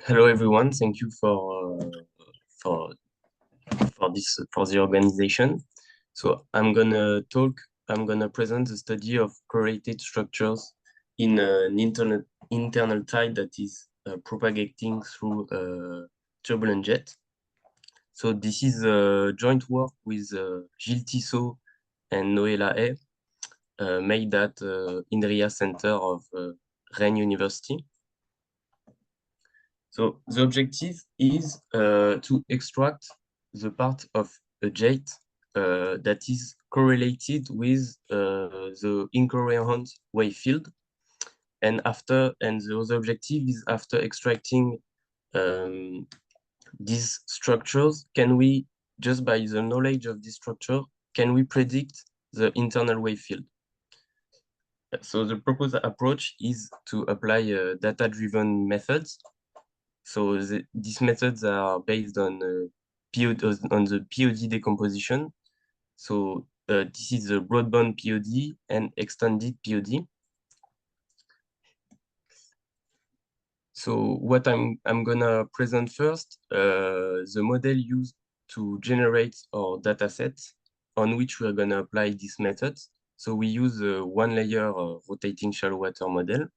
Hello everyone, thank you for for the organization. So I'm gonna present the study of correlated structures in an internal tide that is propagating through a turbulent jet. So this is a joint work with Gilles Tissot and Noéla A, made at INRIA Center of Rennes University. So the objective is to extract the part of a jet that is correlated with the incoherent wave field. And the other objective is after extracting these structures, can we, just by the knowledge of this structure, can we predict the internal wave field? So the proposed approach is to apply data-driven methods. So these methods are based on the POD decomposition. So this is the broadband POD and extended POD. So what I'm gonna present first, the model used to generate our data set on which we're gonna apply these methods. So we use a one-layer rotating shallow water model.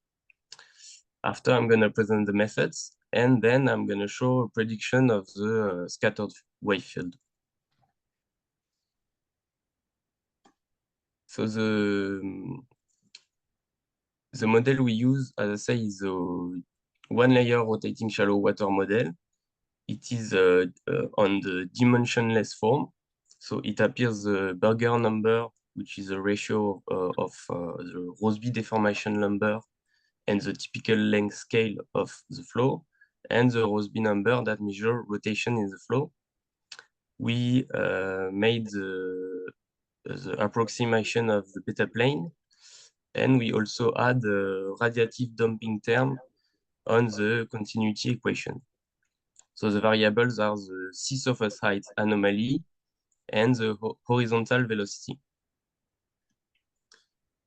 After, I'm gonna present the methods, and then I'm going to show a prediction of the scattered wave field. So the model we use, as I say, is a one-layer rotating shallow water model. It is on the dimensionless form. So it appears the Berger number, which is a ratio of the Rossby deformation number and the typical length scale of the flow, and the Rossby number that measures rotation in the flow. We made the approximation of the beta plane, and we also add a radiative damping term on the continuity equation. So the variables are the sea surface height anomaly and the horizontal velocity.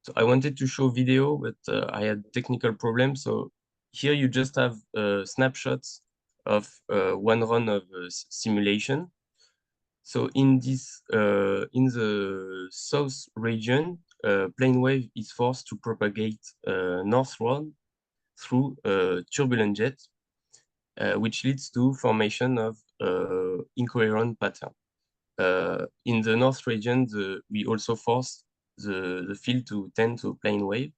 So I wanted to show video, but I had technical problems. So here you just have snapshots of one run of simulation. So in this, in the south region, plane wave is forced to propagate northward through a turbulent jet, which leads to formation of incoherent pattern. In the north region, we also force the field to tend to a plane wave.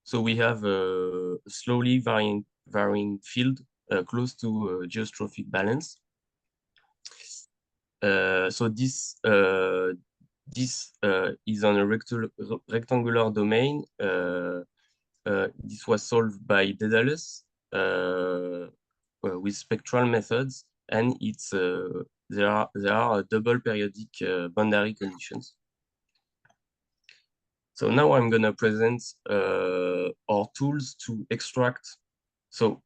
So we have a slowly varying field close to geostrophic balance. So this is on a rectangular domain. This was solved by Daedalus with spectral methods, and it's there are double periodic boundary conditions. So now I'm gonna present our tools to extract. So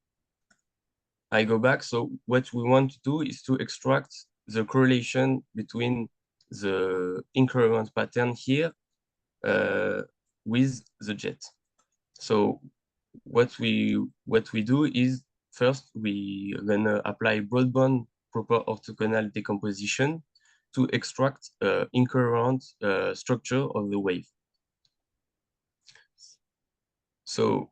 I go back. So what we want to do is to extract the correlation between the incoherent pattern here with the jet. So what we do is, first we are gonna apply broadband proper orthogonal decomposition to extract incoherent structure of the wave. So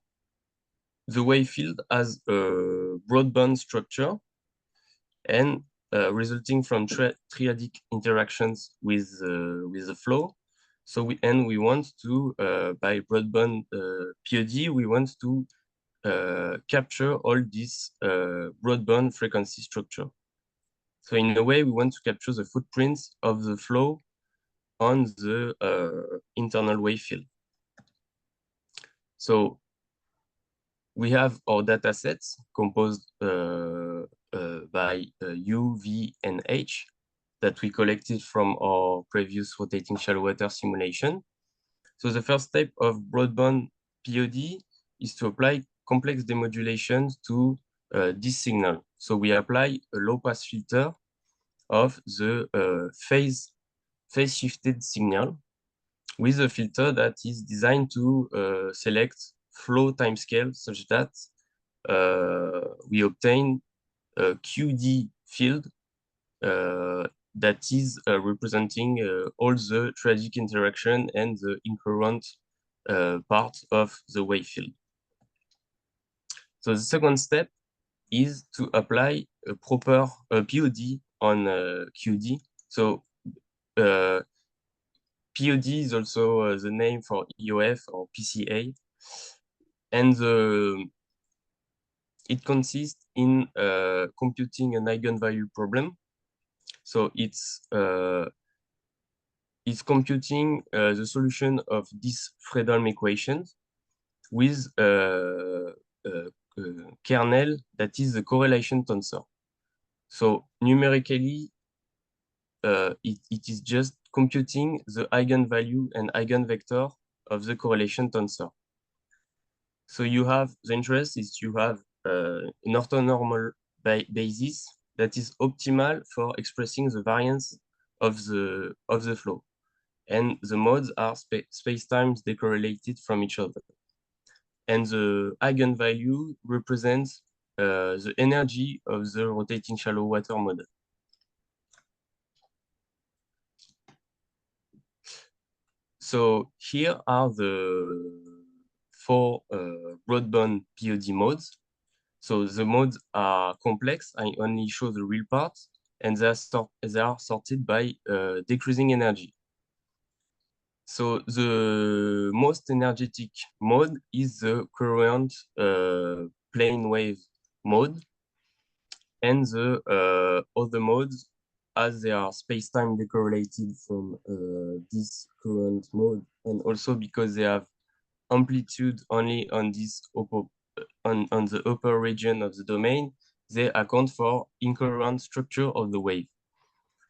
the wave field has a broadband structure, and resulting from triadic interactions with the flow. So we want to by broadband POD, we want to capture all this broadband frequency structure. So in a way, we want to capture the footprints of the flow on the internal wave field. So we have our data sets composed by U, V, and H that we collected from our previous rotating shallow water simulation. So the first step of broadband POD is to apply complex demodulation to this signal. So we apply a low-pass filter of the phase shifted signal with a filter that is designed to select flow timescale such that we obtain QD field that is representing all the tragic interaction and the incurrent part of the wave field. So the second step is to apply a proper POD on QD. So POD is also the name for EOF or PCA, and it consists in computing an eigenvalue problem. So it's computing the solution of this Fredholm equations with a kernel that is the correlation tensor. So numerically, it is just computing the eigenvalue and eigenvector of the correlation tensor. So you have, the interest is you have an orthonormal basis that is optimal for expressing the variance of the flow. And the modes are spacetimes decorrelated from each other. And the eigenvalue represents the energy of the rotating shallow water model. So here are the 4 broadband POD modes. So the modes are complex. I only show the real parts, and they are sorted by decreasing energy. So the most energetic mode is the current plane wave mode, and the other modes, as they are space-time decorrelated from this current mode, and also because they have amplitude only on this on the upper region of the domain, they account for incurrent structure of the wave.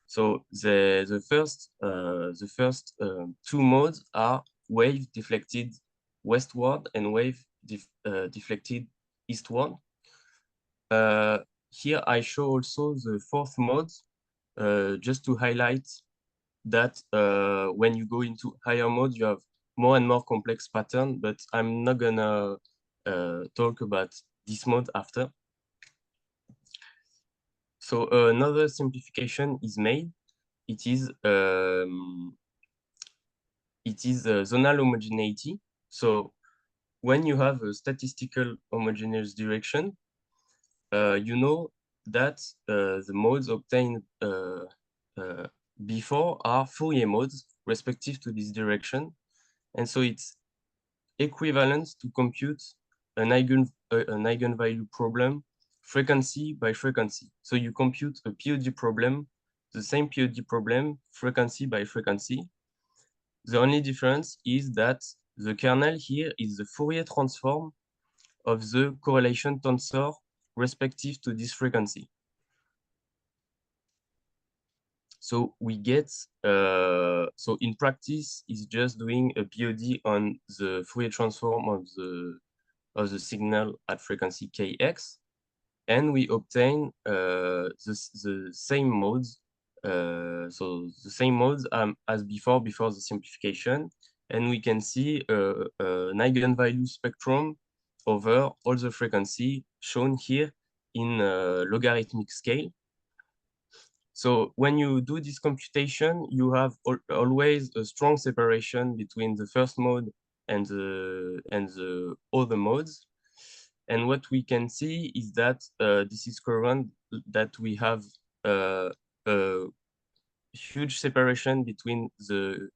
So the first 2 modes are wave deflected westward and wave deflected eastward. Here I show also the 4th mode, just to highlight that when you go into higher mode, you have more and more complex pattern, but I'm not gonna talk about this mode after. So another simplification is made. It is zonal homogeneity. So when you have a statistical homogeneous direction, you know that the modes obtained before are Fourier modes respective to this direction. And so it's equivalent to compute an eigenvalue problem frequency by frequency. So you compute a POD problem, the same POD problem, frequency by frequency. The only difference is that the kernel here is the Fourier transform of the correlation tensor respective to this frequency. So we get, so in practice, it's just doing a POD on the Fourier transform of the signal at frequency kx, and we obtain the same modes. So the same modes as before the simplification, and we can see an eigenvalue spectrum over all the frequency shown here in logarithmic scale. So when you do this computation, you have always a strong separation between the first mode and the other modes. And what we can see is that this is current, that we have a huge separation between the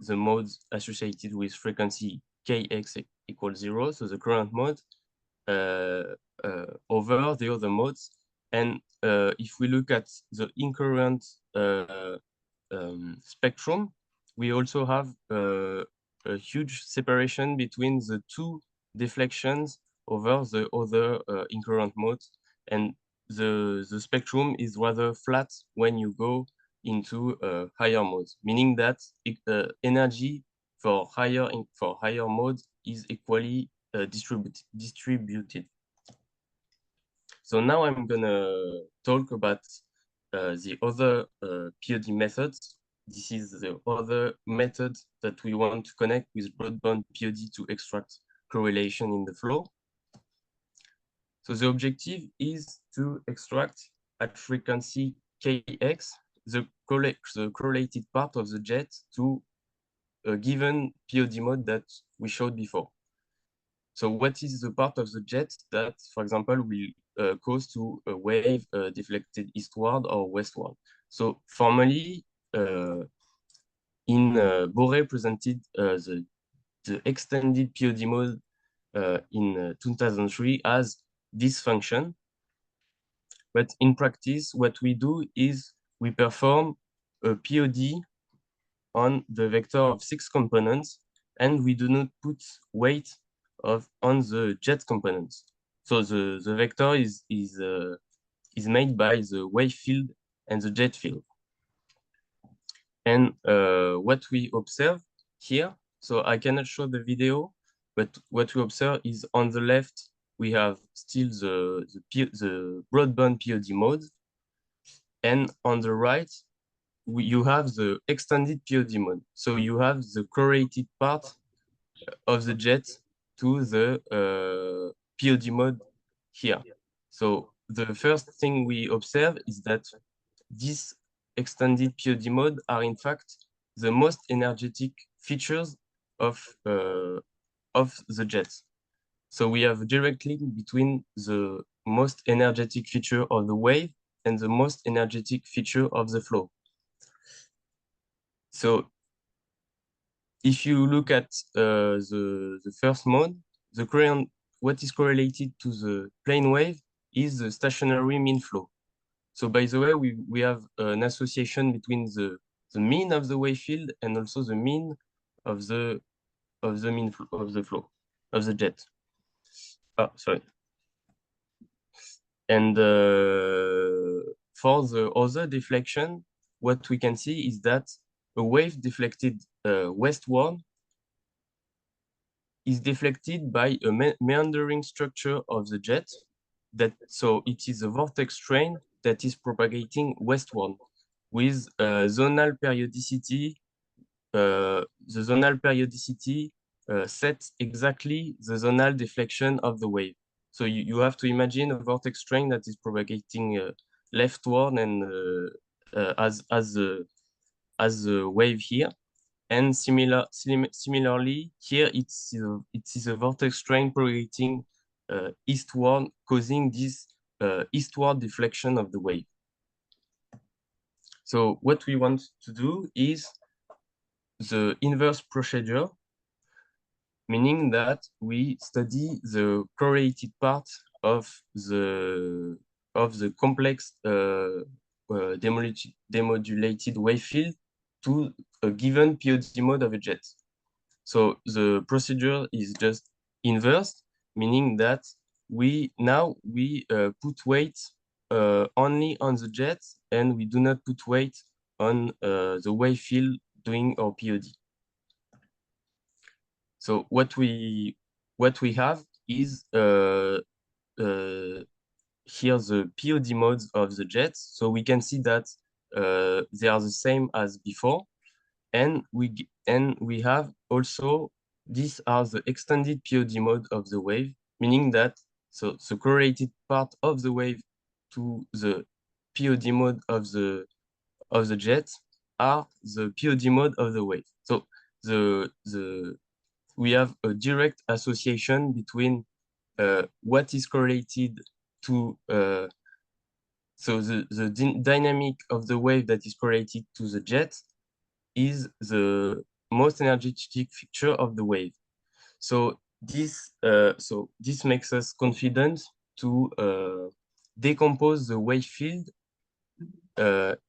modes associated with frequency kx equals 0, so the current mode, over the other modes. And if we look at the incurrent spectrum, we also have a huge separation between the 2 deflections over the other incurrent modes, and the spectrum is rather flat when you go into higher modes, meaning that energy for higher modes is equally distributed. So now I'm gonna talk about the other POD methods. This is the other method that we want to connect with broadband POD to extract correlation in the flow. So the objective is to extract at frequency kx the correlated part of the jet to a given POD mode that we showed before. So what is the part of the jet that, for example, will cause to a wave deflected eastward or westward? So formally, Boré presented the extended POD mode in 2003 as this function. But in practice, what we do is we perform a POD on the vector of 6 components, and we do not put weight on the jet components. So the vector is made by the wave field and the jet field. And what we observe here, so I cannot show the video, but what we observe is on the left, we have still the broadband POD mode. And on the right, you have the extended POD mode. So you have the correlated part of the jet to the POD mode here. So the first thing we observe is that these extended POD mode are in fact the most energetic features of the jet. So we have a direct link between the most energetic feature of the wave and the most energetic feature of the flow. So if you look at the first mode, what is correlated to the plane wave is the stationary mean flow. So by the way, we have an association between the mean of the wave field and also the mean of the mean of the flow of the jet. Oh, sorry. And for the other deflection, what we can see is that a wave deflected westward is deflected by a meandering structure of the jet. So it is a vortex train that is propagating westward with zonal periodicity. The zonal periodicity sets exactly the zonal deflection of the wave. So you have to imagine a vortex train that is propagating leftward and as the wave here. And similarly, here it is a vortex train propagating eastward, causing this eastward deflection of the wave. So what we want to do is the inverse procedure, meaning that we study the correlated part of the complex demodulated wave field to a given POD mode of a jet. So the procedure is just inverse, meaning that we put weight only on the jet, and we do not put weight on the wave field doing our POD. So what we have is here the POD modes of the jets. So we can see that they are the same as before, and we have also these are the extended POD mode of the wave, meaning that so the correlated part of the wave to the POD mode of the jet are the POD mode of the wave. So we have a direct association between what is correlated to so the dynamic of the wave that is correlated to the jet is the most energetic feature of the wave. So this makes us confident to decompose the wave field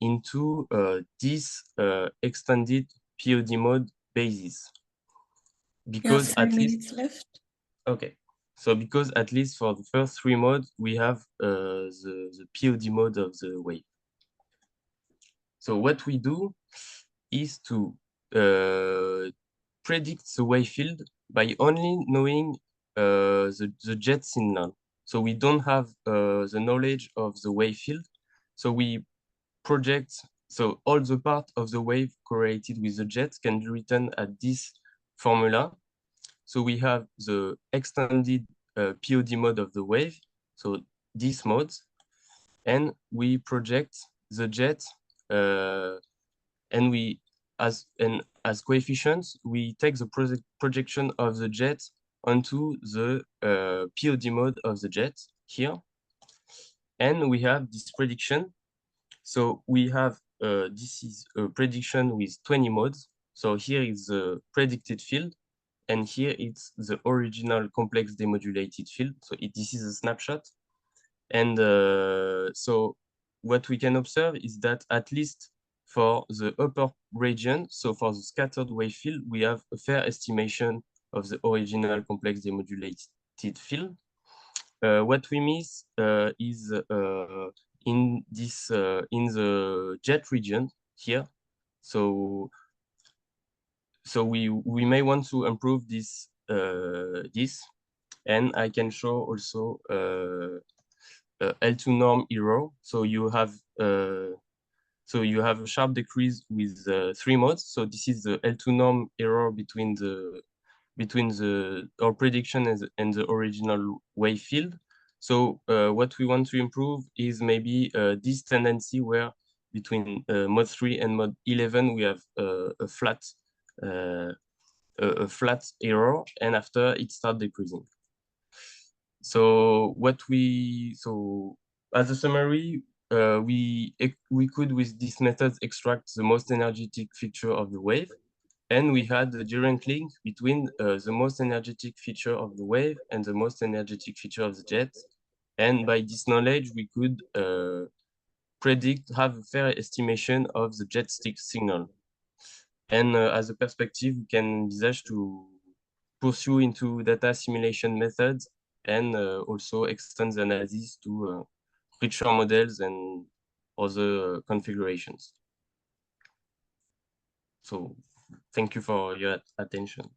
into this extended POD mode basis. Because at least left. Okay, so because at least for the first 3 modes, we have the POD mode of the wave. So what we do is to predict the wave field by only knowing the jet signal. So we don't have the knowledge of the wave field. So we project, so all the part of the wave correlated with the jet can be written at this formula. So we have the extended POD mode of the wave. so this mode, and we project the jet, and we as coefficients, we take the projection of the jet onto the POD mode of the jet here, and we have this prediction. So we have this is a prediction with 20 modes. So here is the predicted field, and here it's the original complex demodulated field. So this is a snapshot. And so what we can observe is that at least for the upper region, so for the scattered wave field, we have a fair estimation of the original complex demodulated field. What we miss is in this in the jet region here. So we may want to improve this and I can show also L2 norm error. So you have a sharp decrease with 3 modes. So this is the L2 norm error between our prediction and the original wave field. So what we want to improve is maybe this tendency where between mode 3 and mode 11 we have a flat error, and after it starts decreasing. So as a summary, we could with this method extract the most energetic feature of the wave, and we had the direct link between the most energetic feature of the wave and the most energetic feature of the jet. And by this knowledge, we could have a fair estimation of the jet stick signal. And as a perspective, we can envisage to pursue into data assimilation methods and also extend the analysis to richer models and other configurations. So thank you for your attention.